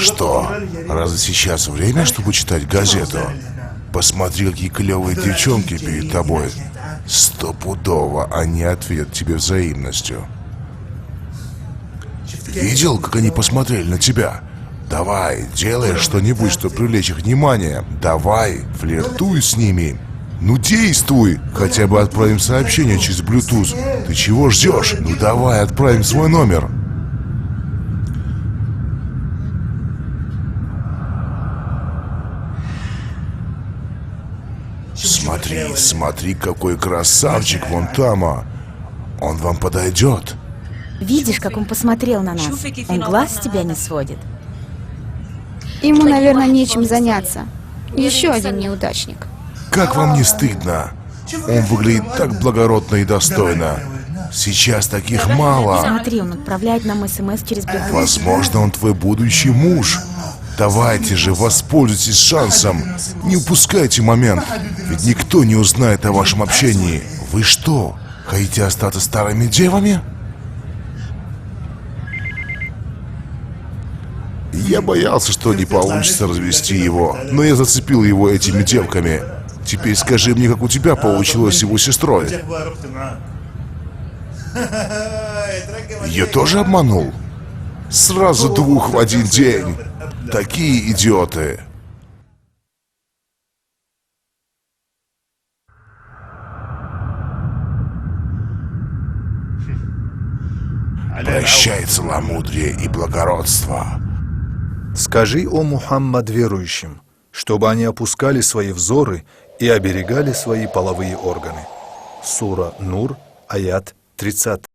что, разве сейчас время, чтобы читать газету? Посмотри, какие клевые девчонки перед тобой. Стопудово они ответят тебе взаимностью. Видел, как они посмотрели на тебя? Давай, делай что-нибудь, чтобы привлечь их внимание. Давай, флиртуй с ними. Ну действуй! Хотя бы отправим сообщение через Bluetooth. Ты чего ждешь? Ну давай, отправим свой номер. Смотри, какой красавчик вон там. Он вам подойдет. Видишь, как он посмотрел на нас? Он глаз с тебя не сводит. Ему, наверное, нечем заняться. Еще один неудачник. Как вам не стыдно? Он выглядит так благородно и достойно. Сейчас таких мало. Смотри, он отправляет нам СМС через Bluetooth. Возможно, он твой будущий муж. Давайте же, воспользуйтесь шансом. Не упускайте момент. Ведь никто не узнает о вашем общении. Вы что, хотите остаться старыми девами? Я боялся, что не получится развести его, но я зацепил его этими девками. Теперь скажи мне, как у тебя получилось с его сестрой? Ее тоже обманул? Сразу двух в один день. Такие идиоты. Прощай, целомудрие и благородство. Скажи, о Мухаммад, верующим, чтобы они опускали свои взоры и оберегали свои половые органы. Сура Нур, аят 30.